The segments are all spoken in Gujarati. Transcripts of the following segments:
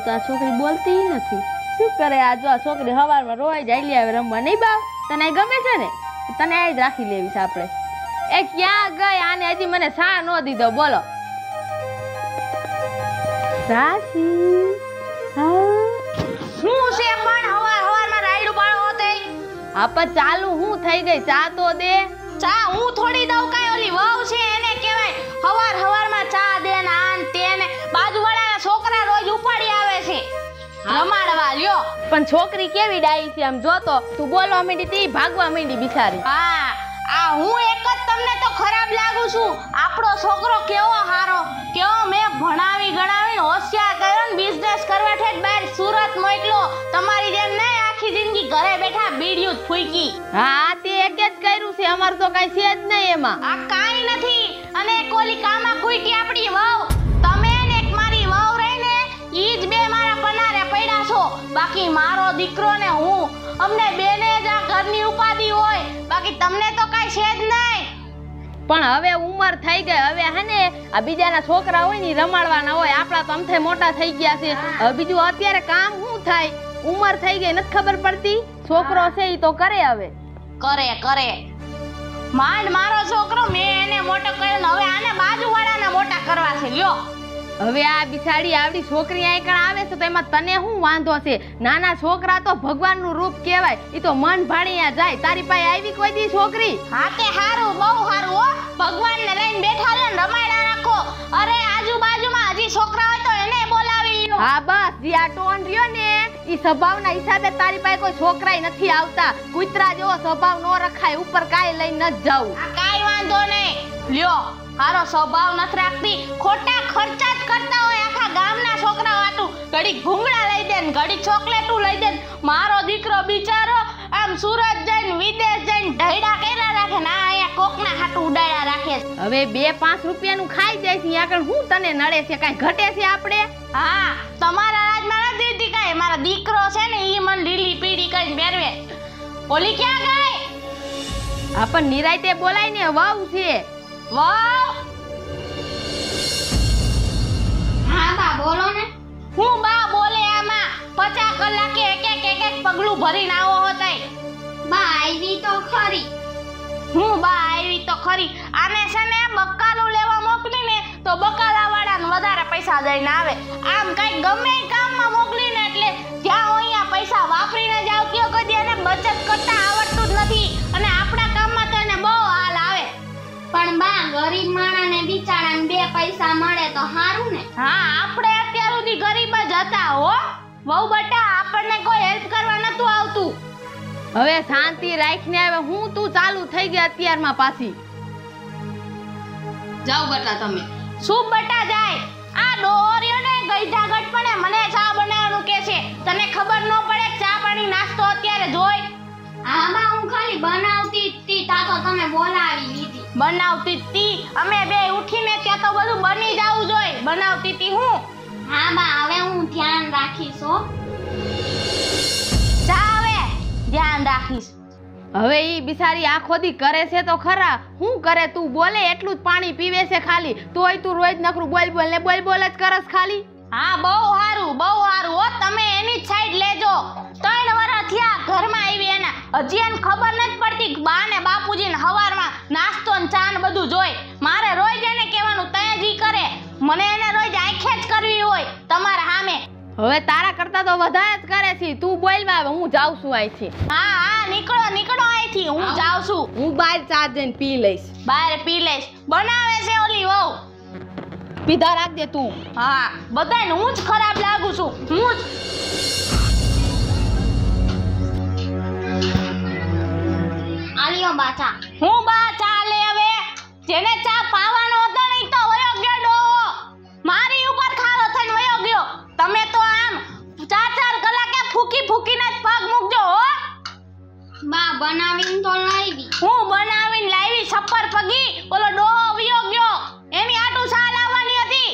તો આ છોકરી બોલતી નથી. શું કરે આ જો આ છોકરી સવારમાં રોય જાય આવે રમવા. નહીં બાવ તને ગમે છે ને તને આ જ રાખી લેવી છે આપણે. એ ક્યાં ગઈ? આને હજી મને સા ન દીધો. બોલો રાશી શું છે પણ હવારમાં રાયડું પાડો હોતે? હા પણ ચાલુ હું થઈ ગઈ. ચા તો દે. ચા હું થોડી દઉં? કાઈ ઓલી વહુ છે એને કહેવાય હવારમાં ચા દે ને આન તે ને. બાજુવાળાના છોકરા રોજ ઉપાડી આવે છે રમાડવા. લ્યો પણ છોકરી કેવી ડાઈ છે આમ જોતો. તું બોલવા માંડી તી ભાગવા માંડી બિચારી. હા આ હું એક જ તમને તો ખરાબ લાગુ છું. આપણો છોકરો કેવો હારો, કેવો મેં ભણાવી ગણાવીને હોશિયાર કર્યો ને બિઝનેસ કરવા ઠેઠ બહાર સુરત મોકલો. તમારી જેમ નહીં આખી જિંદગી ઘરે બેઠા બીડીયું જ ફૂંકી. હા તે એક જ કર્યું છે. અમારું તો કઈ છે જ નહીં એમાં. આ કાઈ નથી. અને કોલી કામા કુઈટી આપણી વહુ. તમે ને એક મારી વહુ રહીને ઈ જ બે મારા પનારે પડ્યા છો. બાકી મારો દીકરો ને હું અમને બેને જ આ ઘરની ઉપાધિ હોય. બાકી તમને તો કઈ છે જ નહીં. પણ હવે ઉંમર થઈ ગઈ. હવે હે ને આ બીજાના છોકરા હોય ને રમાડવાના હોય. આપણા તો અમથે મોટા થઈ ગયા છે. હવે બીજું અત્યારે કામ શું થાય? ઉંમર થઈ ગઈ નથી ખબર પડતી. છોકરો છે ઈ તો કરે. હવે કરે માંડ મારો છોકરો મેં એને મોટો કર્યો ને હવે આને બાજુવાળાના મોટા કરવા છે. લ્યો હવે આ બિચારી આવડી છોકરી આઈકણ આવે છે તો એમાં તને શું વાંધો છે? નાના છોકરા તો ભગવાનનું રૂપ કહેવાય. ઈ તો મન ભાળીયા જાય. તારી પાસે આવી કોઈ દી છોકરી? હા તે હારું, બહુ હારું હો. ભગવાનને લઈને બેઠા લે ને રમાડા રાખો. અરે આજુબાજુમાં હજી છોકરા હોય તો એને બોલાવી લ્યો. હા બસ જે આ ટોન રહ્યો ને ઈ સ્વભાવના હિસાબે તારી પાસે કોઈ છોકરાય નથી આવતા. કૂતરા જેવો સ્વભાવ નો રખાય. ઉપર કાઈ લઈને ન જાવ. આ કાઈ વાંધો નહીં. લ્યો હારો સ્વભાવ નથી રાખતી. ખોટા ખર્ચા જ કરતા હોય આખા ગામના છોકરા વાટું. ઘડીક ભૂંગળા લઈ દે ને ઘડીક ચોકલેટું લઈ દે. મારો દીકરો બિચારો આમ સુરત જઈને વિદેશ જઈને ઢૈડા કર્યા રાખે ને અહીંયા કોકના હાટું ઉડાડ્યા રાખે. હવે 2-5 રૂપિયાનું ખાઈ જાય છે. આગળ હું તને નડે છે? કાઈ ઘટે છે આપણે? હા તમારા રાજમાં નથી દીધી કાઈ. મારો દીકરો છે ને ઈ મને લીલી પીડી કરીને પહેરવે. ઓલી ક્યાં ગઈ? આપણ નિરાયતે બોલાય ને વાવ છે. વાવ હા બા બોલો ને. હું બા બોલે આમાં 50 કલાકે એક પગલું ભરીને આવો હોતાય. બા આવી તો ખરી. હું બા આવી તો ખરી. આને છે ને બકાલું લેવા મોકલીને તો બકાલાવાળાને વધારે પૈસા દઈને આવે. આમ કઈ ગમે કામમાં મોકલીને એટલે જ્યાં અહીંયા પૈસા વાપરીને જ આવતી હોય કદી એને બચત કરતા આવડતું જ નથી. અને આપણા કામમાં તો એને બહુ હાલ આવે. પણ બા ગરીબ માણસને બિચારાને 2 પૈસા મળે તો સારું ને. હા આપણે અત્યાર સુધી ગરીબ જ હતા હો વહુ બટા. આપણને કોઈ હેલ્પ કરવા નતું આવતું. હવે શાંતિ રાખીને હવે હું તું ચાલુ થઈ ગઈ અત્યારમાં પાછી. જાવ બટા તમે. શું બટા જાય? આ ડોરિયો ને ગઈઢા ગટપણે મને ચા બનાવવાનું કે છે. તને ખબર ન પડે ચા પાણી નાસ્તો અત્યારે જોઈ? આમાં હું ખાલી બનાવતી હતી. તા તો તમે બોલાવી લીધી. બનાવતી હતી અમે બે ઉઠીને ત્યાં તો બધું બની જાવું જોઈએ. બનાવતી હતી હું. હા બા હવે હું ધ્યાન રાખીશ હો. ચા હવે ધ્યાન રાખીશ. હવે ઈ બિચારી આખો દી કરે છે તો ખરા. હું કરે તું બોલે એટલું જ પાણી પીવે છે ખાલી. તોય તું રોજ નકરું બોલ ને બોલ જ કરસ ખાલી. હા બહુ સારું હો. તમે એની જ સાઈડ લેજો. 3 વર્ષ થયા ઘરમાં આવી એના હજી એને ખબર નથી પડતી બા ને બાપુજીને હવારમાં નાસ્તો ને ચા ને બધું જોઈ. મારે રોજ એને કહેવાનું તય જી કરે. મને એને રોજ આંખે જ કરવી હોય તમારા સામે. હવે તારા કરતા તો વધારે જ કરે છે. તું બોલવા હવે હું જાઉં છું અહીંથી. હા નીકળો અહીંથી. હું જાઉં છું. હું બહાર ચા જઈને પી લઈશ. બહાર પી લઈશ. બનાવે છે ઓલી વહુ. પીધા રાખજે તું. હા બધાને હું જ ખરાબ લાગુ છું. હું જ આલિયો બાચા. હું બા ચા લે હવે. જેને ચા પાવાનો હતો ને તો વયો ગયો ડોહો. મારી ઉપર ખારો થઈને વયો ગયો. તમે તો આમ 4 કલાકે ફૂકીને જ પગ મૂકજો હો. બા બનાવીને તો લાવી. હું બનાવીને લાવી છપ્પર પગી. ઓલો ડોહો વયો ગયો. એની આટું ચા લાવવાની હતી.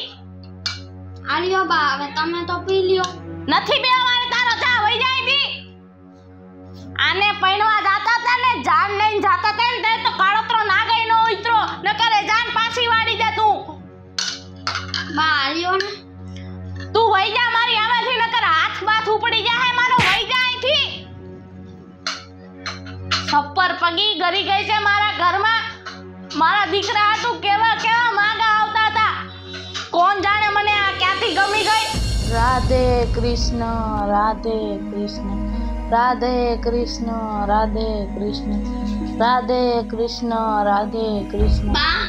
આલિયો બા હવે તમે તો પી લ્યો. નથી બેવારે તારો ચા વઈ જાય દી. આને પૈણવા જાતા હતા ને જાન લઈને જાતા હતા ને તો કાળોતરો નાગઈ નો ઉતરો નકરે જાન પાછી વાડી દે તું. બા આલિયો ને તું વઈ જા મારી આમાંથી માથું પડી જાય મારો વઈ જાય અહીંથી. છપ્પર પગી ગરી ગઈ છે મારા ઘરમાં. મારા દીકરા હાટુ કેવા કેવા માંગા આવતા હતા. કોણ જાણે મને આ ક્યાંથી ગમી ગઈ. રાધે કૃષ્ણ રાધે કૃષ્ણ રાધે કૃષ્ણ રાધે કૃષ્ણ રાધે કૃષ્ણ રાધે કૃષ્ણ. બા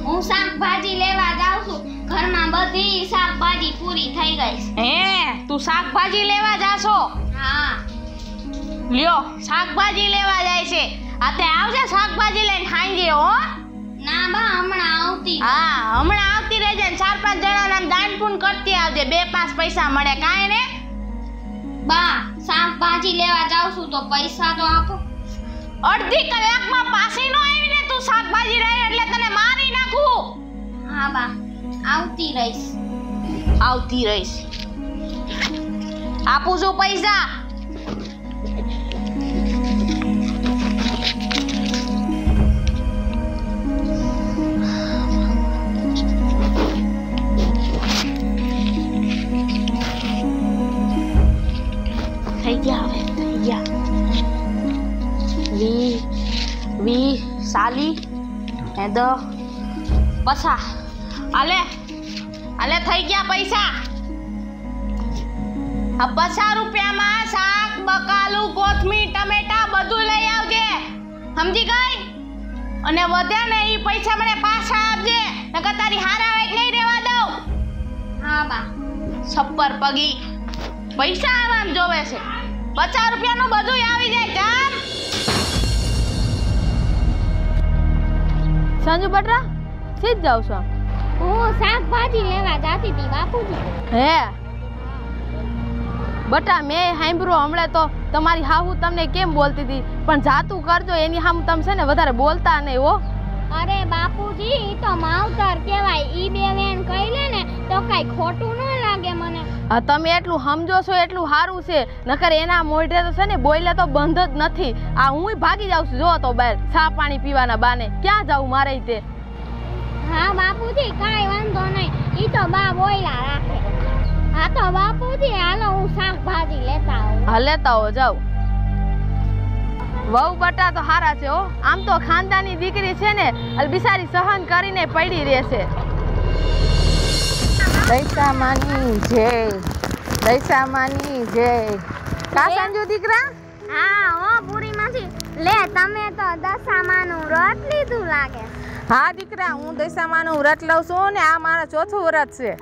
હું શાકભાજી લેવા જાઉં છું. ઘરમાં બધી શાકભાજી પૂરી થઈ ગઈ છે. હે તું શાકભાજી લેવા જાશો? હા. લ્યો શાકભાજી લેવા જાય છે. આતે આવજે શાકભાજી લઈને ખાઈ હો. ના બા હમણાં આવતી. હા હમણાં આવતી રહેજે ને 4-5 જણાના દાન પૂન કરતી આવજે. 2-5 પૈસા મળે કાંઈ ને. બા શાકભાજી લેવા જાઉં છું તો પૈસા તો આપો. અડધી કલાકમાં પાછી નો આવીને તું શાકભાજી લઈ એટલે તને મારી નાખું. હા બા આવતી રહીશ. આવતી રહીશ. આપું છું પૈસા. થઈ ગયા હવે થઈ ગયા. વી સાલી એ દ પસા આલે આલે થઈ ગયા પૈસા. આ 50 રૂપિયામાં શાક બકાલું કોથમીર ટમેટા બધું લઈ આવજે. સમજી ગઈ? અને વધે ને એ પૈસા મને પાછા આપજે નકર તારી હારા વેચ નહીં રહેવા દઉં. હા બા. છપ્પર પગી પૈસા આરામ જોવે છે. 50 રૂપિયાનું બધું આવી જાય. જામ સંજુ બટરા સીધ જાવ છો? હું શાકભાજી લેવા જાતી હતી બાપુજી. હે બટા મેં સાંભળ્યું હમણાં તો તમારી હાહુ તમને કેમ બોલતી હતી પણ જાતું કરજો એની સામે તમે છે ને વધારે બોલતા નહીં હો. અરે બાપુજી ઈ તો માવતર કહેવાય. ઈ બે વેણ કહી લે ને તો કઈ ખોટું ન લાગે મને. હા તમે એટલું સમજો છો એટલું સારું છે નકર એના મોઢે તો છે ને બોલે તો બંધ જ નથી. આ હું ભાગી જાઉં છું જો તો બહાર ચા પાણી પીવાના બાને. ક્યાં જાઉં મારે તે? હા બાપુજી કાંઈ વાંધો નહીં. ઈ તો બા બોયલા રાખે. હા તો બાપુજી હાલો હું શાકભાજી લેતા આવું. હા લેતા હો જાવ. વહુ બટા તો હારા છે હો. આમ તો ખાનદાની દીકરી છે ને બિચારી સહન કરીને પડી રહેશે. દૈસામાની જય દૈસામાની જય. કા સંજુ દીકરા? હા હો પૂરી માસી. લે તમે તો દશામાનું વ્રત લીધું લાગે. હા દીકરા હું દૈસામાનું વ્રત લઉં છું ને આ મારા ચોથું વ્રત છે.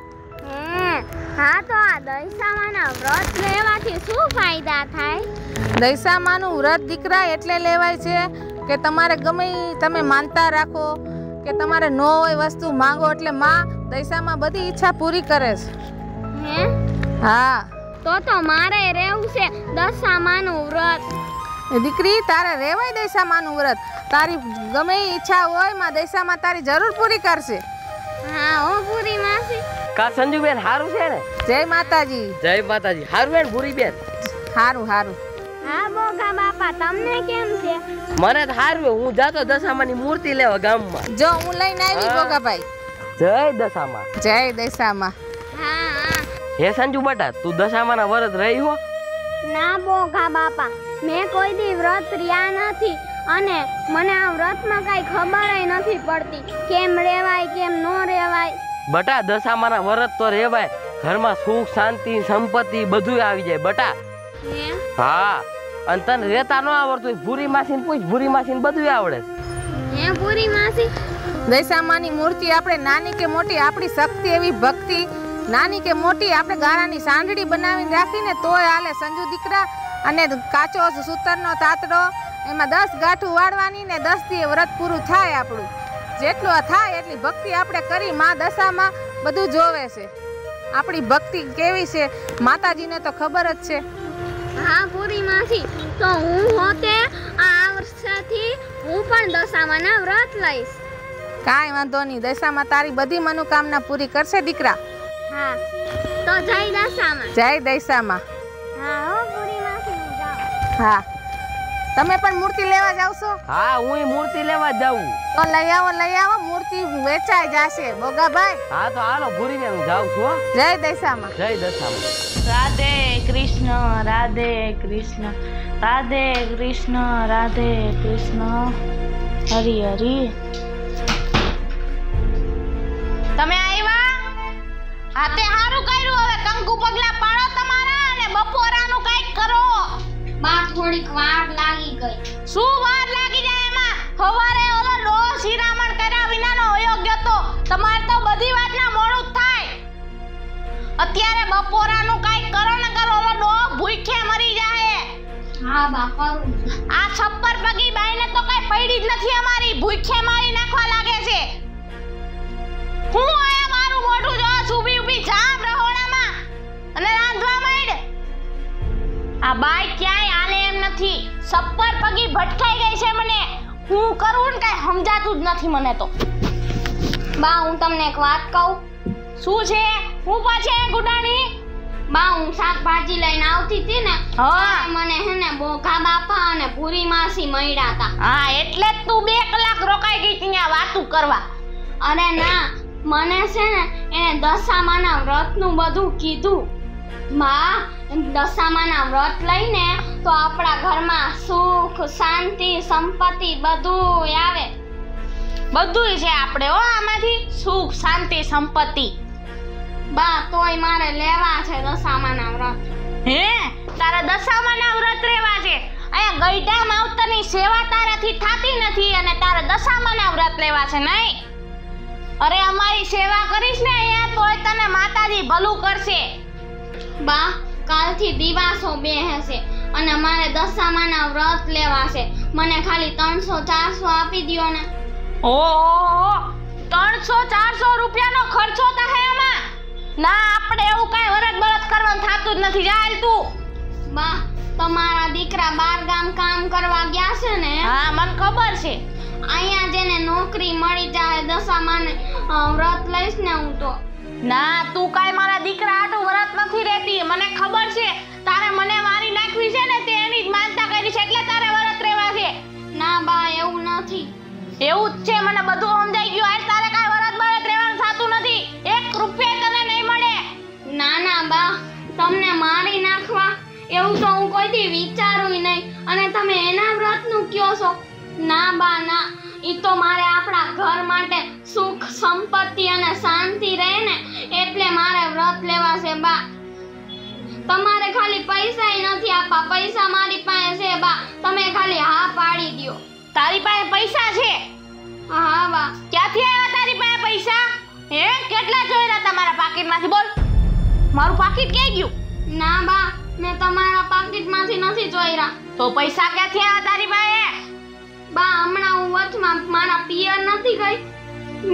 હા તો આ દશામાના વ્રત લેવાથી શું ફાયદા થાય? દૈસામાનું વ્રત દીકરા એટલે લેવાય છે કે તમારે ગમે તમે માનતા રાખો કે તમારે ન હોય વસ્તુ માંગો એટલે માં દૈસામાં બધી ઈચ્છા પૂરી કરે છે. હે હા તો મારે રહેવું છે દશામાનું વ્રત. દીકરી તારે રેવાય દૈસામાનું વ્રત. તારી ગમે ઈચ્છા હોય માં દૈસામાં તારી જરૂર પૂરી કરશે. હા ઓ પૂરી માસી. કા સંજુબેન હારું છે ને? જય માતાજી. જય માતાજી. હારું બેન ભૂરી બેન? હારું હારું. હા બોગા બાપા તમને કેમ છે? મને તો હારું. હું જાતો દશામાની મૂર્તિ લેવા ગામમાં. જો હું લઈને આવી ગોગાભાઈ. જય દશામાં. જય દશામાં. હા હે સંજુ બટા તું દશામાના વ્રત રહી હો? ના બોગા બાપા મેં કોઈ દી વ્રત રહ્યા નથી અને મને આ વ્રતમાં કઈ ખબર નથી પડતી કેમ રેવાય કેમ નો રેવાય. બટા દશામાના વ્રત તો રેવાય. ઘરમાં સુખ શાંતિ સંપત્તિ બધું આવી જાય બટા. હા અને તને રેતા ન આવડતું ભૂરી માસીને પૂછ. ભૂરી માસીને બધું આવડે. હે પૂરી માસી. દૈસામાની મૂર્તિ આપણે નાની કે મોટી આપણી શક્તિ એવી ભક્તિ નાની કે મોટી આપણે ગારાની સાંડળી બનાવીને રાખીને તોય હાલે સંજુ દીકરા. અને કાચો સૂતરનો તાતડો એમાં 10 ગાંઠું વાળવાની ને 10 દી વ્રત પૂરું થાય આપણું. જેટલું થાય એટલી ભક્તિ આપણે કરી. માં દશામાં બધું જોવે છે. આપણી ભક્તિ કેવી છે માતાજીને તો ખબર જ છે. હા પૂરી માસી તો હું હોતે આ વર્ષથી હું પણ દશામાના વ્રત લઈશ. કાંઈ વાંધો નહીં. દશામાં તારી બધી મનોકામના પૂરી કરશે દીકરા. હા તો જય દશામાં. જય દશામાં. હા હો પૂરી માસી હું જાઉં. હા તમે પણ મૂર્તિ લેવા જાવ છો? હા હું મૂર્તિ લેવા જાઉં. તો લઈ આવો મૂર્તિ વેચાઈ જશે બોગાભાઈ. હા તો હાલો ભૂરી બેન હું જાઉં છું. જય દશામાં. જય દશામાં. રાધે કૃષ્ણ રાધે કૃષ્ણ રાધે કૃષ્ણ રાધે કૃષ્ણ હરી હરી. તમે આવ્યા? હા તે સારું કર્યું. હવે કંકુ પગલા પાડો તમારા અને બપોરાનું કંઈક કરો. બા થોડીક વાર લાગી ગઈ. શું વાર લાગી જાય એમાં? સવારે ઓલો ડો શિરામણ કર્યા વિનાનો વયો ગયો તો. તમારે તો બધી વાતના મોડું જ થાય. અત્યારે બપોરાનું કંઈક કરો ને કરો, ઓલો ડો ભૂખે મરી જાય. હા બા કરું. આ છપ્પર પગી બાઈને તો કઈ પડી જ નથી અમારી, ભૂખે મારી નાખવા લાગે છે. હું આયા મારું મોઢું જો ઊભી ઊભી જામ રહોડામાં અને રાંધવા માંડ. આ બાઈ ક્યાંય આલે એમ નથી. છપ્પર પગી ભટકાઈ ગઈ છે મને. હું કરું ને કઈ સમજાતું જ નથી મને તો. બા હું તમને એક વાત કહું. શું છે? હું પાછે ગુડાણી. બા હું શાકભાજી લઈને આવતી હતી ને, હા. ત્યારે મને હે ને બોઘા બાપા અને ભૂરી માસી મળ્યા હતા. હા એટલે જ તું 2 કલાક રોકાઈ ગઈ ત્યાં વાતું કરવા. અરે ના, મને છે ને એને દશામાના વ્રતનું બધું કીધું. બા દશામાના વ્રત લઈને તો આપણા ઘરમાં સુખ શાંતિ સંપત્તિ બધું આવે. બધુંય છે આપણે હો આમાંથી, સુખ શાંતિ સંપત્તિ. બા તોય મારે લેવા છે દશામાના વ્રત. હે તારા દશામાના વ્રત રહેવા છે? અહીંયા ગઈઢા માવતરની સેવા તારાથી થાતી નથી અને તારા દશામાના વ્રત લેવા છે નહીં? અરે અમારી સેવા કરીશ ને અહીંયા તોય તને માતાજી ભલું કરશે. બા કાલથી દિવાસો બેહશે અને મારે દશામાના વ્રત લેવા છે. મને ખાલી 300-400 આપી દ્યો ને. ઓહો 300-400 રૂપિયાનો ખર્ચો થાય આમાં. ના આપણે એવું કાંઈ વરત બરત કરવાનું થાતું જ નથી. ચાલ તું. બા તમારા દીકરા બાર ગામ કામ કરવા ગયા છે ને? હા મને ખબર છે. અહીંયા જેને નોકરી મળી જાય દશામાને વ્રત લઈશ ને હું તો. ના તું કાંઈ મારા દીકરા આટું વ્રત નથી રહેતી. મને ખબર છે તારે મને મારી નાખવી છે ને, તે એની જ માનતા કરી છે એટલે તારે વ્રત રહેવા છે. ના બા એવું નથી. એવું જ છે, મને બધું સમજાઈ ગયું. આજ તારે કાંઈ વ્રત બરત રહેવાનું થતું નથી. 1 રૂપિયા તને નહીં મળે. ના ના બા, તમને મારી નાખવા એવું તો હું કોઈથી વિચારું નહીં. અને તમે એના વ્રતનું કયો છો? ના બા ના, ઈ તો મારે આપણા ઘર માટે સુખ સંપત્તિ અને શાંતિ રહે ને એટલે મારે વ્રત લેવા છે બા. તમારે ખાલી પૈસાય નથી આપવા. પૈસા મારી પાસે છે બા, તમે ખાલી હા પાડી દ્યો. તારી પાસે પૈસા છે? હા બા. ક્યાંથી આવ્યા તારી પાસે પૈસા? હે કેટલા જોઈરા તમારા પાકીટમાંથી? બોલ, મારું પાકીટ ક્યાં ગયું? ના બા, મેં તમારા પાકીટમાંથી નથી જોઈરા. તો પૈસા ક્યાંથી આવ્યા તારી પાસે? બા હમણાં હું વચમાં મારા પિયર નથી ગઈ,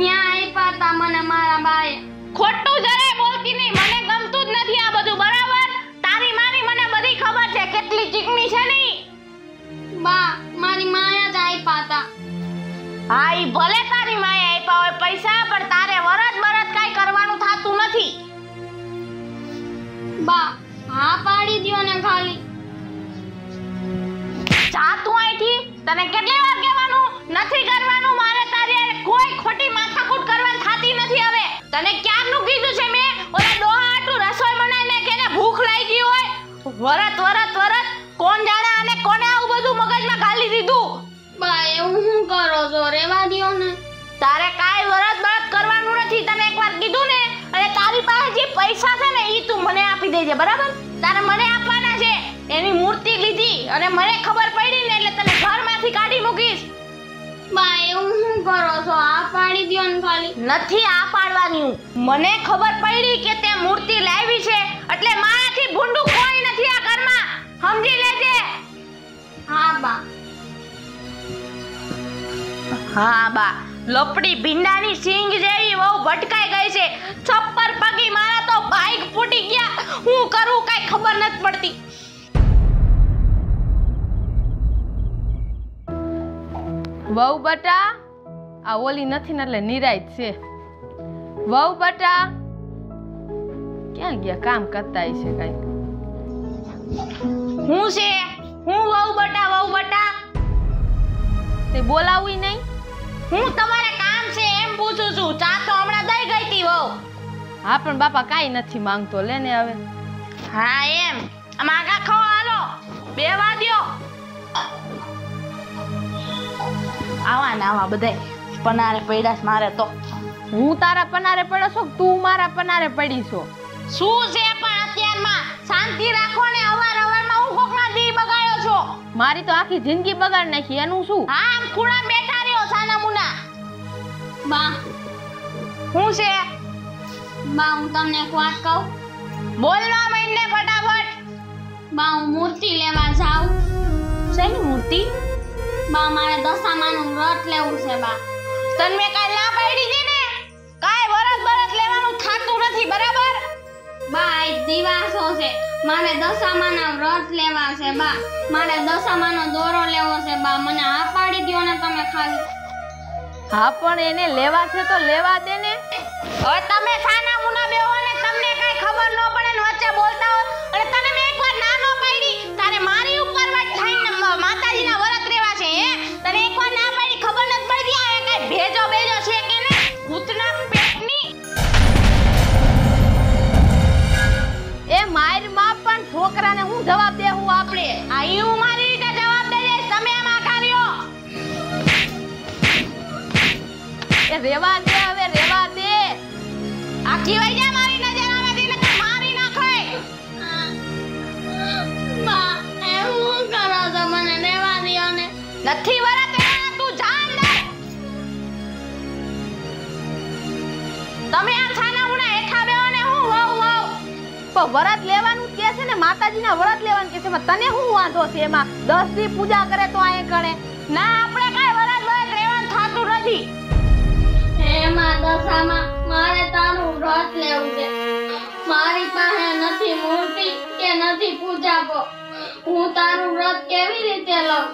ન્યા આપ્યા તા મને મારા બાએ. ખોટું જરાય બોલતી નહીં. મને ગમતું જ નથી આ બધું. બરાબર? તારી માની મને બધી ખબર છે કેટલી ચીકણી છે ની. બા મારી માએ જ આપ્યા તા. હા ઈ ભલે તારી માએ આપ્યા હોય પૈસા, પણ તારે વરત બરત કાઈ કરવાનું થાતું નથી. બા હા પાડી દ્યો ને ખાલી. જા તું અહીંથી. તને કેટલી વાર કહેવાનું નથી કરવાનું. મારે તારી હારે કોઈ ખોટી માથાકૂટ કરવાની થાતી નથી હવે. તને ક્યારનું કીધું છે મેં? ઓલા ડોહા આટલું રસોઈ બનાવીને કે એને ભૂખ લાગી હોય. વરત વરત વરત કોણ જાણે અને કોને આવું બધું મગજમાં ઘાલી દીધું. બા એવું શું કરો છો? રેવા દ્યો ને. તારે કાઈ વરત બરત કરવાનું નથી. તને એકવાર કીધું ને. અને તારી પાસે જે પૈસા છે ને ઈ તું મને આપી દેજે. બરાબર? તારે મને આપવાના છે. એની મૂર્તિ લીધી અને મને ખબર પડી ને એટલે તને ઘરમાંથી કાઢી મૂકીશ. બા એવું શું કરો છો? આ પાડી દ્યો ને ખાલી. નથી આ પાડવાની હું. મને ખબર પડી કે તે મૂર્તિ લાવી છે એટલે મારાથી ભૂંડું કોઈ નથી આ ઘરમાં. સમજી લેજે. હા બા. હા બા, લપડી ભીંડાની સિંગ જેવી વહુ ભટકાઈ ગઈ છે. છપ્પર પગી મારા તો ભાઈક ફૂટી ગયા. હું કરું કાઈ ખબર નથી પડતી. વહુ બટા, આ ઓલી નથી ને એટલે નિરાય છે. વહુ બટા ક્યાં ગયા? કામ કરતા છે કઈ. હું છે? હું વહુ બટા તે બોલાવું નહીં? હું તમારે કામ છે એમ પૂછું છું. ચા તો હમણાં દઈ ગઈ હતી વહુ. હા પણ બાપા કાઈ નથી માંગતો. લે ને હવે. હા એમ માગા ખાઓ હાલો બેવા દ્યો આવા ને આવા બધાય પનારે પડ્યા છે મારે તો હું તારા પનારે પડ્યો છું કે તું મારા પનારે પડી છો શું છે પણ અત્યારમાં શાંતિ રાખો ને અવારનવારમાં હું કોકના દી બગાડ્યો છો મારી તો આખી જિંદગી બગાડ નાખી એનું શું હા આમ ખૂણા બેઠા રહ્યો સાના મુના બા શું છે બા હું તમને એક વાત કહું બોલવા માંડને ફટાફટ બા હું મૂર્તિ લેવા જાઉં શેની મૂર્તિ બા મારે દશામાનું વ્રત લેવું છે બા તને મેં કાલ ના પાડી છે ને કાઈ વરસ લેવાનું થાતું નથી બરાબર બા આજ દિવાસો છે મારે દશામાના વ્રત લેવા છે બા મારે દશામાનો દોરો લેવો છે બા મને આ પાડી દ્યો ને તમે ખાલી હા પણ એને લેવા છે તો લેવા દે ને હવે તમે સાના મુના બેહો ને તમને કાઈ ખબર ન પડે ને વચ્ચે બોલતા હો અને તને મેં એકવાર ના નો પાડી તારે મારી ઉપર વાત થઈને માતાજીના વ્રત રેવા છે હે તને એકવાર ના પાડી ખબર નથી પડતી આ કાઈ ભેજો છે કે ને ભૂતના પેટની એ માર માં પણ છોકરાને હું જવાબ દેવું આપણે આ હું મારી રીતે જવાબ દઈ દઈશ તમે એમ આકાર્યો એ રેવા દે હવે રેવા દે આખી વઈ જા મારી નજર આવેથી ને મારી નાખે બા એ હું કરો છો મને રહેવા દ્યો ને નથી વરત એના તું જાન દે તમે આ છાના મુના હેઠા બેહો ને હું વાવ પણ વ્રત લેવાનું કે છે ને માતાજીના વ્રત લેવાનું કે છે એમાં તને શું વાંધો છે એમાં 10 દી પૂજા કરે તો આય ગણે ના આપણે કાઈ વરત રહેવાનું થાતું નથી એમાં દશામાં મારે તારું વ્રત લેવું છે મારી પાસે નથી મૂર્તિ કે નથી પૂજાપો હું તારું વ્રત કેવી રીતે લઉં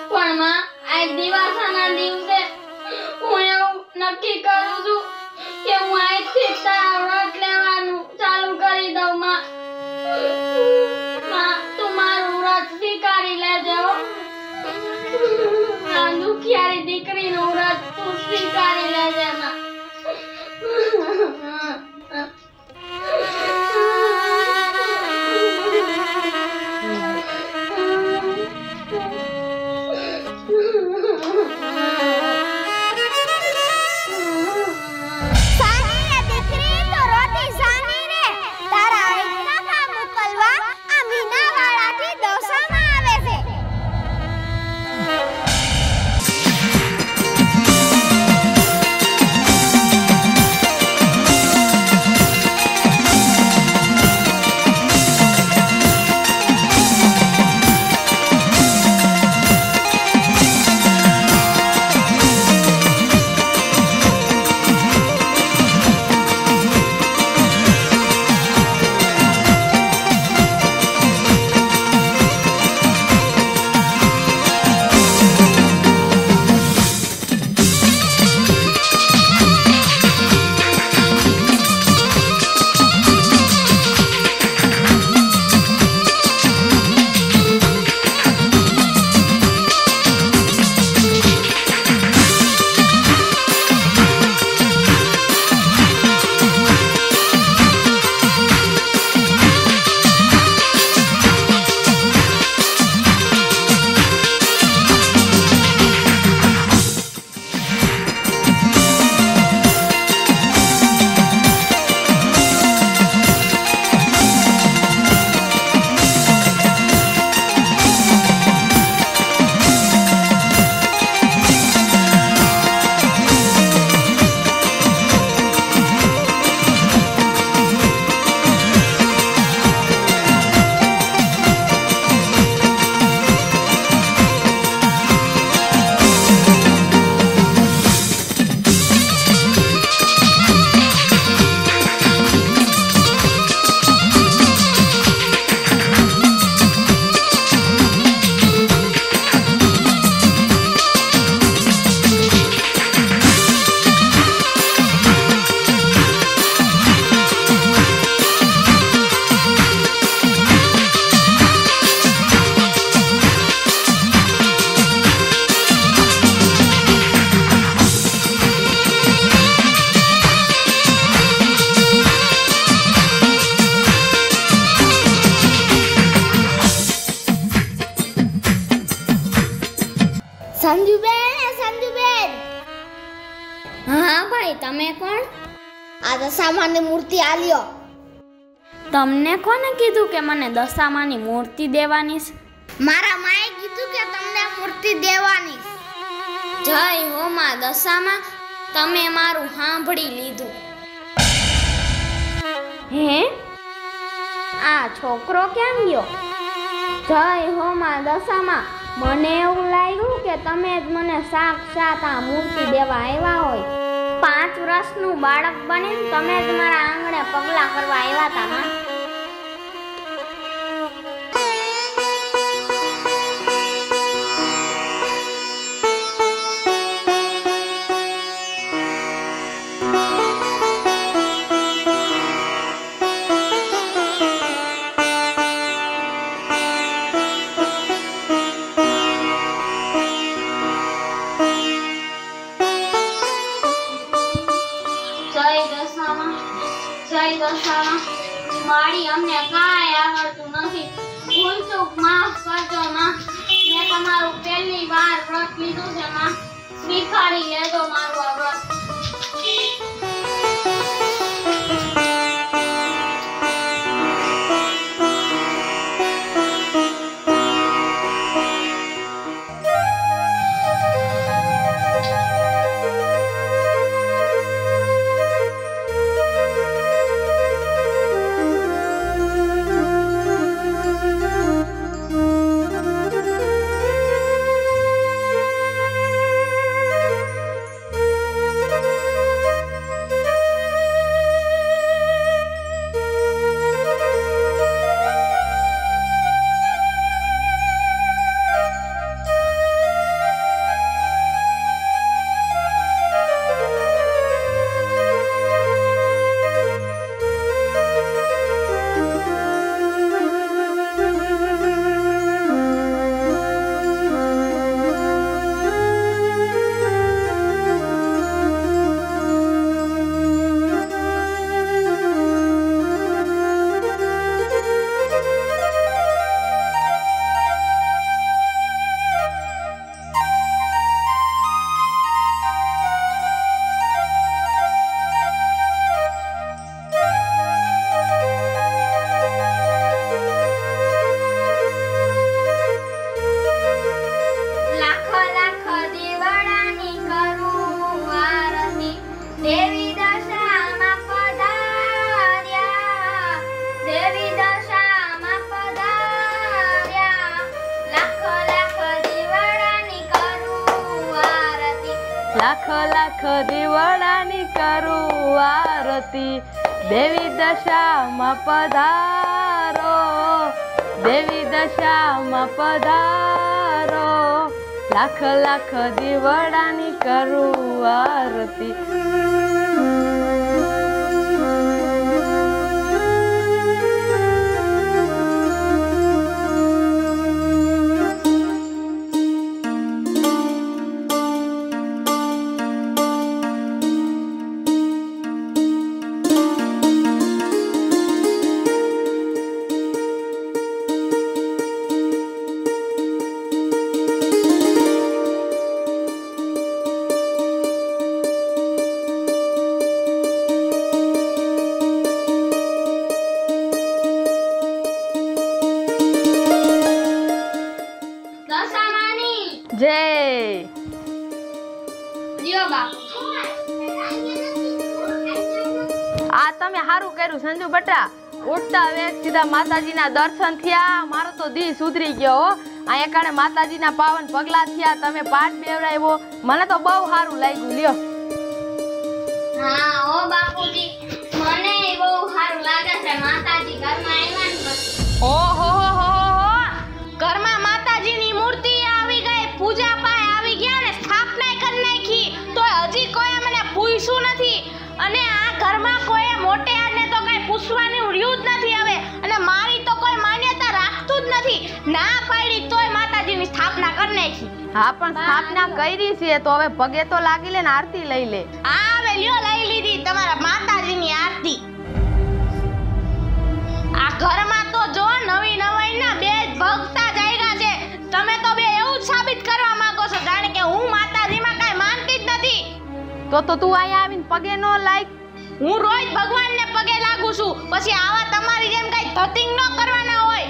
પણ માં આજ દિવાસાના દિવસે હું એવું નક્કી કરું છું કે હું આજથી તારા વ્રત લેવાનું ચાલુ કરી દઉં માં તું મારું વ્રત સ્વીકારી લેજે હો આ દુખિયારી દીકરીનું વ્રત તું સ્વીકારી લેજે માં સાની દીકરી તો રોટી સંજુબેન. હા ભાઈ, તમે કોણ? આ દશામાની મૂર્તિ આલ્યો. તમને કોને કીધું કે મને દશામાની મૂર્તિ દેવાની છે? મારા માએ કીધું કે તમને મૂર્તિ દેવાની. જય હો માં દશામાં, તમે મારું સાંભળી લીધું. હે, આ છોકરો કેમ ગયો? જય હો માં દશામાં, મને એવું લાગ્યું કે તમે જ મને સાક્ષાત આ મૂર્તિ દેવા આવ્યા હોય. 5 વર્ષનું બાળક બનીને તમે જ મારા આંગણે પગલા કરવા આવ્યા હતા માં. મારી અમને કાંઈ આવડતું નથી. ભૂલ ચૂક માફ કરજો માં. મેં તમારું પહેલી વાર વ્રત લીધું છે માં. સ્વીકારી લેજો મારું આ વ્રત. લાખ લાખ દીવડાની કરું આરતી. દેવી દશામાં પધારો, દેવી દશામાં પધારો. લાખ લાખ દીવડાની કરું આરતી. જય લ્યો બા. આ તમે સારું કર્યું સંજુ બટા. ઉઠતા વેત સીધા માતાજીના દર્શન થયા. મારો તો દી સુધરી ગયો હો. અહીંયા કારણે માતાજીના પાવન પગલા થયા. તમે પાઠ બેવડાવ્યો, મને તો બહુ સારું લાગ્યું. લ્યો. હા ઓ બાપુજી, મને બહુ સારું લાગે છે. માતાજી ઘરમાં આવ્યા ને પછી. ઓહો હો, ઘરમાં માતાજીની મૂર્તિ આવી ગઈ, પૂજા પાય આવી ગયા ને સ્થાપના કરી નાખી, તો હજી કોઈ મને પૂછ્યું નથી. અને આ ઘરમાં કોઈ મોટે આને તો કઈ પૂછવાનું રહ્યું જ નથી હવે. અને મારી તો કોઈ માન્યતા રાખતું જ નથી. ના પાડી તોય માતાજીની સ્થાપના કરી નાખી. હા પણ સ્થાપના કરી છે તો હવે પગે તો લાગી લે ને આરતી લઈ લે. આ હવે લ્યો લઈ લીધી તમારા માતાજીની આરતી. આ ઘરમાં તો જો નવી નવાઈ ના બે ભક્તા જાયગા છે. તમે તો બે એવું જ સાબિત કરવા માંગો છો જાણે કે તો તું અહીંયા આવીને પગે નો લાગ. હું રોજ ભગવાનને પગે લાગુ છું, પછી આવા તમારી જેમ કઈ ધતિંગ ન કરવાના હોય.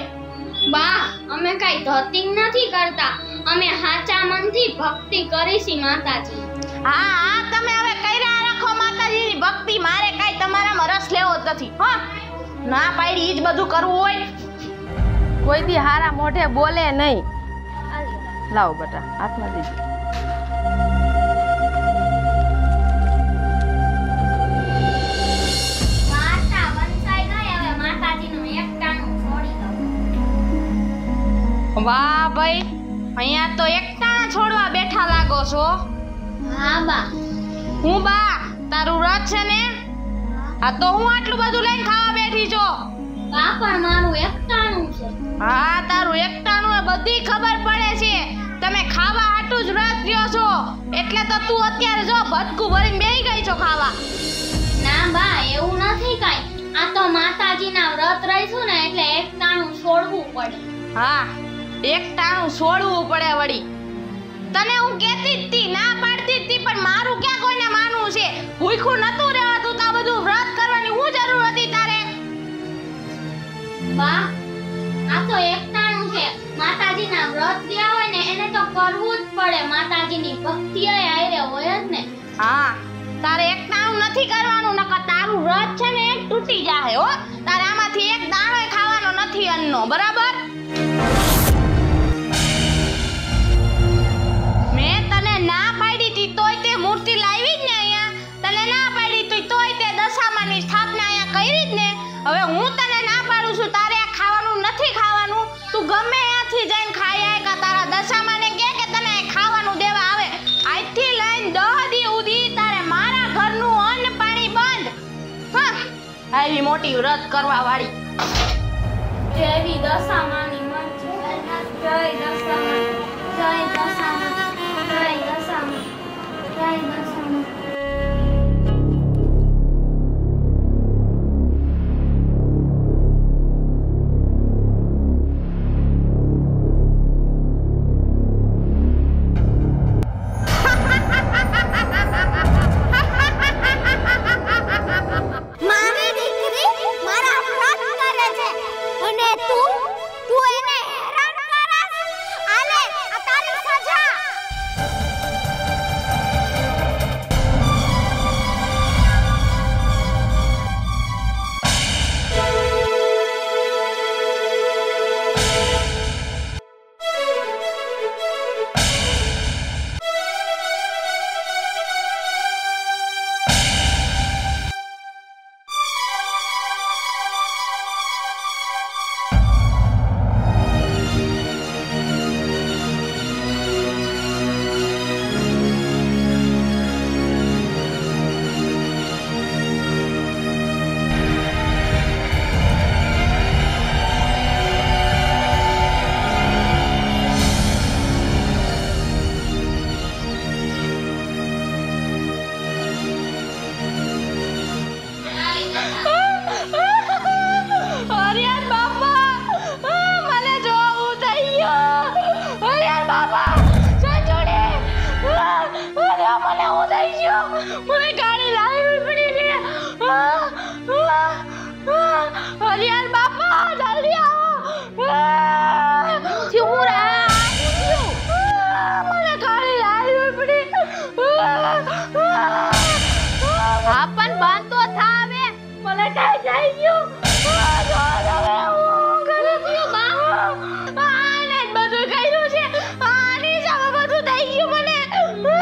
બા અમે કઈ ધતિંગ નથી કરતા, અમે સાચા મનથી ભક્તિ કરીશી માતાજી. હા તમે હવે કર્યા રાખો માતાજીની ભક્તિ, મારે કઈ તમારામાં રસ લેવો જ નથી. હા ના પાડી ઈ જ બધું કરવું હોય. કોઈ દી હારા મોઢે બોલે નહીં. લાવ બેટા હાથમાં દેજો. વાર્તા વંચાઈ ગઈ, હવે માતાજીનું એકટાણું છોડી દો. વાહ ભાઈ, અહીંયા તો એકટાણા છોડવા બેઠા લાગો છો. હા બા. હું બા તારું વ્રત છે ને? હા તો હું આટલું બધું લઈને ખાવા બેઠી છો. બા પણ મારું એકટાણું છે. હા તારું એકટાણું એ બધી ખબર પડે છે. તમે ખાવા આટલું જ વ્રત રહ્યો છો એટલે તો તું અત્યારે જો ભટકું ભરીને બેહી ગઈ છો ખાવા. ના બા એવું નથી કાઈ, આ તો માતાજીના વ્રત રહીશું ને એટલે એકટાણું છોડવું પડે. હા એકટાણું છોડવું પડે વળી. તને હું કહેતી જ તી, ના પાડતી જ તી, પણ મારું ક્યાં કોઈને માનવું છે? ભૂખ્યું નતું રહેવાતું તો આ બધું વ્રત કરવાની શું જરૂર હતી તારે? બા આ તો એકટાણું છે, માતાજીના વ્રત રહ્યા હોય ને એને તો કરવું જ પડે, માતાજીની ભક્તિ આયરે હોય જ ને. હા તારે એકટાણું નથી કરવાનું, નકર તારું વ્રત છે ને એ તૂટી જાહે હો. તારે આમાંથી એક દાણોય ખાવાનો નથી અન્નનો, બરાબર? મેં તને ના પાડી તી તોય તે મૂર્તિ લાવી જ ને અહીંયા. તને ના પાડી તી તોય તે દશામાની સ્થાપના અહીંયા કરી જ ને. હવે હું તને ના પાડું છું, તારે આ ખાવાનું નથી ખાવાનું. તું ગમે ત્યાંથી જઈને ખાઈ આય, કા તારા દશામાને કે તને ખાવાનું દેવા આવે. આજથી લઈને 10 દી સુધી તારે મારા ઘરનું અન્ન પાણી બંધ. હા આવી મોટી વ્રત કરવા વાળી. દેવી દશામાની મન છે. જય દશામા, જય દશામા, જય દશામા, જય દશામા. મારી દીકરી મારા વ્રત કરે છે અને તું એને હેરાન કરસ. આલે આ તારી સજા. હરિયાન બાપા, મને જોવું થઈ ગયું. હરિયાન બાપા સંજોડે, અરે મને હું થઈ ગયું. મને ગાડી લાવી પડી છે. હરિયાન બાપા જલ્દી આવો. શું રે? મને ગાડી લાવી પડી. હા પણ બાંધતો થાવે. મને કઈ થઈ ગયું.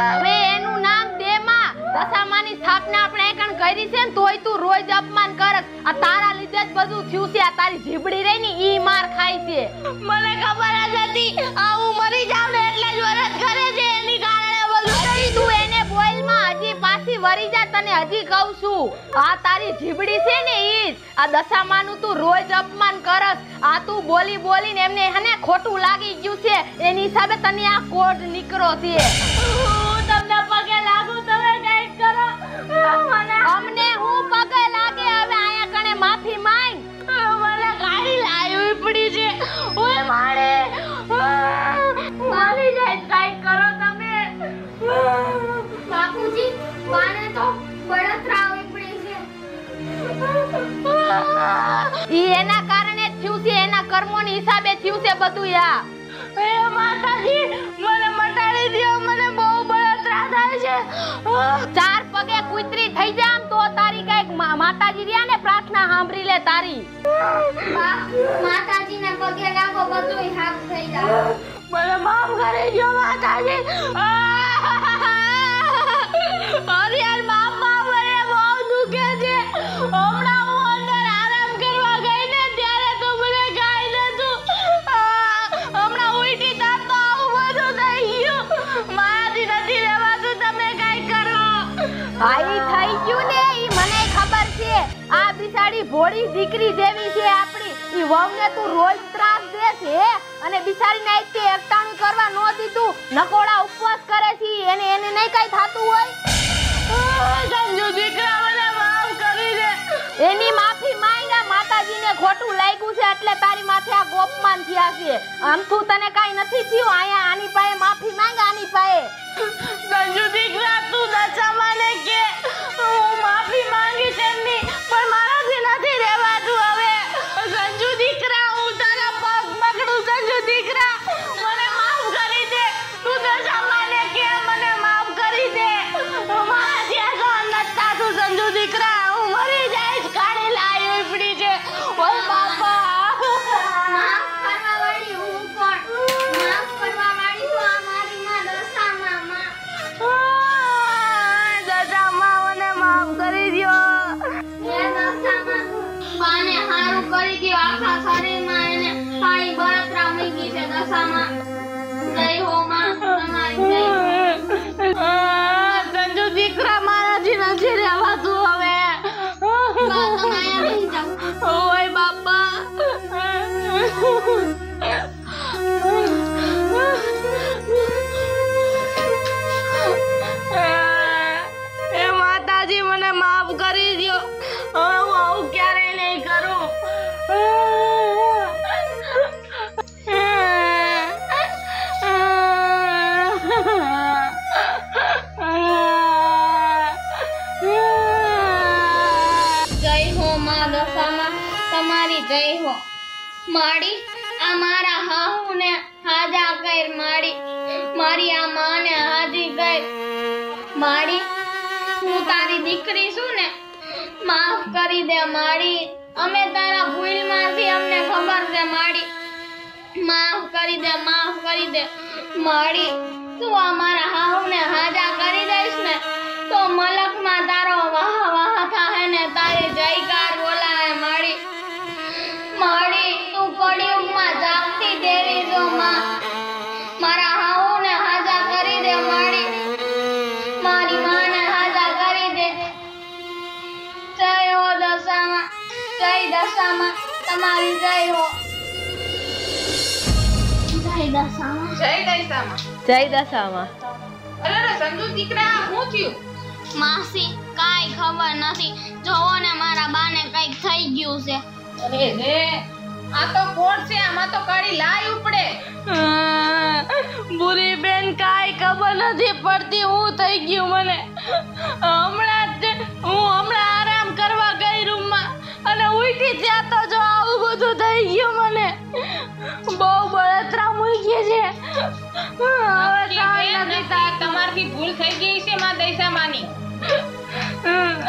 હવે એનું નામ દે માં. દશામાની સ્થાપના આપણે એકણ કરી છે ને તોય તું રોજ અપમાન કરસ. આ તારા લીધે જ બધું થયું છે. આ તારી જીબડી રહી ને ઈ માર ખાય છે. મને ખબર જ હતી આ હું મરી જાવ ને એટલે જ વરત કરે છે, એની કારણે બધું હજી તું એને બોલ માં હજી પાછી વરી જા. તને હજી કહું છું આ તારી જીબડી છે ને ઈ જ. આ દશામાનું તું રોજ અપમાન કરસ. આ તું બોલી બોલીને એમને હને ખોટું લાગી ગયું છે, એની હિસાબે તને આ કોડ નીકળો છે. હું તમને પગે લાગુ, તમે કઈક કરો. અમને હું પગે લાગે. હવે આયા કણે માફી માંગ. મને ગાડી લાવી પડી છે. ઓય મારે મારી જાય કઈક કરો તમે. બાપુજી બાને ઈ એના કારણે જ થયું છે, એના કર્મોની હિસાબે થયું છે બધું આ. એ માતાજી મને મટાડી દો, મને બહુ બળતરા થાય છે. ચાર પગે કૂતરી થઈ જામ તો તારી કઈક માતાજી રહ્યા ને પ્રાર્થના સાંભળી લે તારી. માતાજીને પગે લાગો બધુંય હાફ થઈ જાય. મને માફ કરી દો માતાજી. અરે યાર બાપા મને બહુ દુખે છે. હમણાં હું અંદર આરામ કરવા ગઈ ને ત્યારે તો મને કાંઈ નતું. હમણાં ઉલટી થાત તો આવું બધું થઈ ગયું. મારાથી નથી રહેવાતું, તમે કાંઈ કરો. ભાઈ થઈ ગયું ને ઈ મને ખબર છે. આ બિચારી ભોળી દીકરી જેવી છે આપણી. ઈ વહુને તું રોજ ત્રાસ દે છે અને બિચારીને એક તે એકટાણું કરવા નો દીધું. નકોડા ઉપવાસ કરે છે એને નહીં કઈ થાતું હોય. સંજુ દીકરા મને માફ કરી દે. એની માફી માંગ્યા. માતાજીને ખોટું લાગ્યું છે એટલે તારી માથે આ ગોપમાન થયા છે. આમથું તને કાઈ નથી થયું. આયા આની પાસે માફી માંગ. આની પાસે સંજુ દીકરા તું દશામાને કે હું માફી માંગીશ એમની, પણ મારાથી નથી રહેવાતું હવે. સંજુ દીકરા હું તારા પગ પકડું. સંજુ દીકરા મને માફ કરી દે. તું દશામાને કે મને માફ કરી દે. મારાથી આ સહન નથી થાતું. સંજુ દીકરા હું મરી જઈશ. કાળી લાઈ ઉપડી છે. ઓય બાપા માફ કરવા વાળી હું કોણ? માફ કરવા વાળી તો આ મારી માં દશામાં માં. દશામાં મને માફ કરી દ્યો. હે દશામાં, બાને હારું કરી દ્યો. આખા શરીરમાં એને કાળી બળતરા મૂકી છે દશામાં. જય હો માં, તમારી જય હો. સંજુ દીકરા મારાથી નથી રહેવાતું હવે. બા તમે અહીંયા બેસી જાઓ. ઓય બાપા એ માતાજી મને માફ કરી દ્યો. હવે હું આવું ક્યારેય નહીં કરું. જય હો માં દશામાં, તમારી જય હો. માડી આ મારા હાહુને હાજા કર. માડી મારી આ માને હાજી કર. માડી હું તારી દીકરી છું ને, માફ કરી દે માડી. અમે તારા ભૂલમાંથી અમને ખબર છે માડી. માફ કરી દે, માફ કરી દે માડી. તું આ મારા હાહુને હાજા કરી દઈશ ને તો મલકમાં તારો વાહ વાહ થાહે ને તારી જયકાર બોલાય માડી. માડી તું કળિયુગમાં જાગતી દેવી છો માં. મારા હાહુને હાજા કરી દે માડી. મારી માને હાજા કરી દે. જય હો દશામાં, જય દશામાં, તમારી જય હો. જય દશામાં. જય દશામાં. જય દશામાં. અરે સંજુ દીકરા શું થયું? માસી કાંઈ ખબર નથી. જોવો ને મારા બાને કંઈક થઈ ગયું છે. અરે રે આ તો કોટ છે, આમાં તો કાળી લાઈ ઉપડે. બુરી બેન કાંઈ ખબર નથી પડતી હું થઈ ગયું મને. હું આરામ કરવા ગઈ રૂમમાં અને ઉઠી ત્યાં તો જો આવું બધું થઈ ગયું મને. બહુ બળતરા મૂકી છે. તમારથી ભૂલ થઈ ગઈ છે માં દશામાની.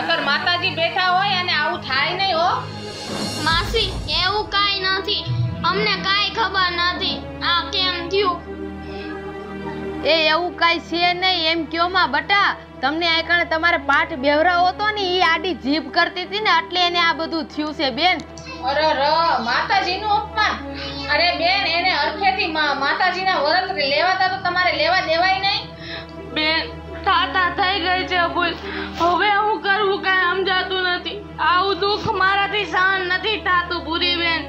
અગર માતાજી બેઠા હોય અને આવું થાય નહીં હો. માસી એવું કાંઈ નથી. અમને કાંઈ ખબર નથી આ કેમ થયું. એ એવું કાંઈ છે નહીં એમ કયો માં બટા. તમને આ કારણે તમારે પાઠ બેવરાવો હતો ને એ આડી જીભ કરતી હતી ને એટલે એને આ બધું થયું છે બેન. અરે ર માતાજીનું અપમાન. અરે બેન એને અરખેથી માતાજીના વ્રત લેવાતા તો તમારે લેવા દેવાય નહીં. બેન તાતા થઈ ગઈ છે ભૂલ. હવે હું કરવું કાંઈ સમજાતું નથી. આવું દુઃખ મારાથી સહન નથી થાતું પૂરી બેન.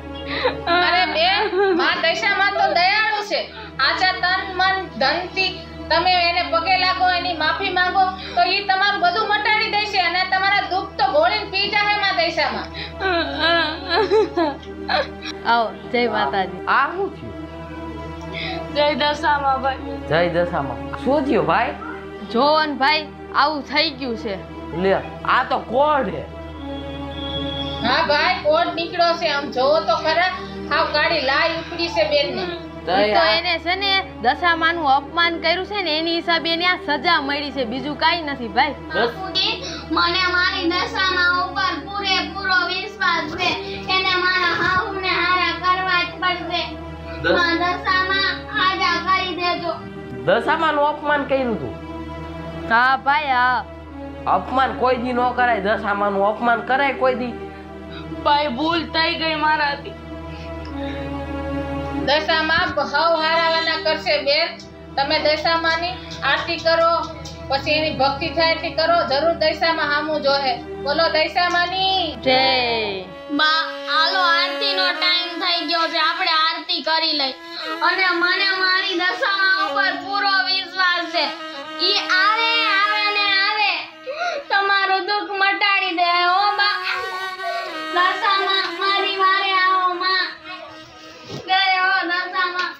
અરે બેન માં દશામાં તો દયાળુ છે. આચા તન મન ધનથી તમે એને પગે લાગો, એની માફી માંગો તો ઈ તમારું બધું મટાડી દેશે અને તમારા દુઃખ તો ગોળીને પી જાહે માં દશામાં. આવો જય માતાજી. આ શું થયું? જય દશામાં ભાઈ. જય દશામાં. શું થયું ભાઈ? જોવન ભાઈ આવું થઈ ગયું છે. લે આ તો કોણ છે? હા ભાઈ કોટ નીકળ્યો છે, આમ જોવો તો ખરા, હાવ ગાડી લાઈ ઉપડી છે બેન ને. તો એને છે ને દશામાનું અપમાન કર્યું છે ને એની હિસાબે એને આ સજા મળી છે, બીજું કાઈ નથી ભાઈ. બાપુજી, મને મારી દશામાં ઉપર પૂરેપૂરો વિશ્વાસ છે. એને મારા હાહુને હારા કરવા જ પડશે. દશામાં હાજા કરી દેજો. દશામાનું અપમાન કર્યું તું? હા ભાઈ હા. અપમાન કોઈ દી ન કરાય, દશામાનું અપમાન કરાય કોઈ દી? ભાઈ ભૂલ થઈ ગઈ મારાથી. દશામાં હાવ હારાવાના કરશે બેન. તમે દશામાની આરતી કરો, પછી એની ભક્તિ થાય એટલી કરો, જરૂર દશામાં હામું જોહે. બોલો દશામાની જય. બા હાલો, આરતીનો ટાઈમ થઈ ગયો છે, આપણે આરતી કરી લઈ. અને મને મારી દશામાં ઉપર પૂરો વિશ્વાસ છે. ઈ આવે આવે ને આવે તમારું દુઃખ મટાડી દે. હો બા, દશામાં મારી વારે આવો માં. ગયે હો દશામાં.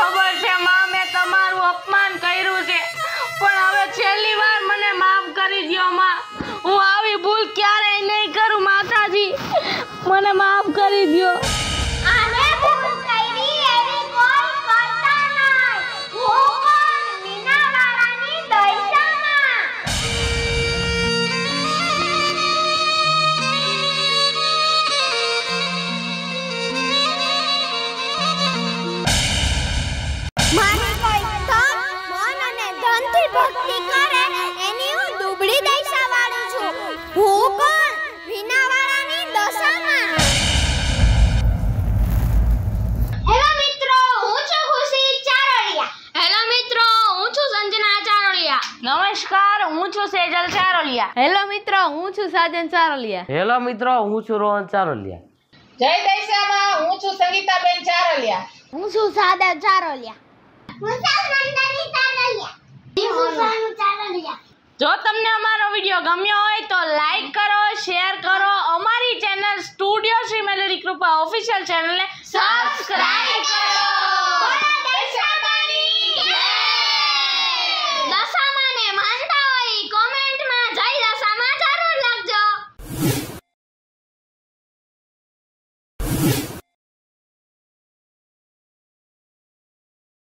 ખબર છે માં મેં તમારું અપમાન કર્યું છે પણ હવે છેલ્લી વાર મને માફ કરી દ્યો માં હું આવી ભૂલ ક્યારેય નહીં કરું માતાજી મને માફ કરી દ્યો આને ભૂલ કરી એવી કોઈ કરતા નહીં હું કોણ મીનાવાળાની દઈસામાં મારી કોઈ તન મન અને ધનથી ભક્તિ કરે એની હું દુબળી દઈસાવાળી છું હું કોણ વીણાવાળાની દશામાં હેલો મિત્રો હું છું ખુશી ચારોલિયા હેલો મિત્રો હું છું સંજના ચારોલિયા નમસ્કાર હું છું સેજલ ચારોલિયા હેલો મિત્રો હું છું સાજન ચારોલિયા. હેલો મિત્રો, હું છું રોહન ચારોલિયા. જય દૈસામાં હું છું સંગીતાબેન ચારોલિયા. હું છું સાદા ચારોલિયા હું છું નંદની ચારોલિયા હું છું સાનુ ચારોલિયા જો તમને અમારો વિડિયો ગમ્યો હોય તો લાઈક કરો શેર કરો અમારી ચેનલ સ્ટુડિયો શ્રી મેલોડી કૃપા ઓફિશિયલ ચેનલને સબસ્ક્રાઇબ કરો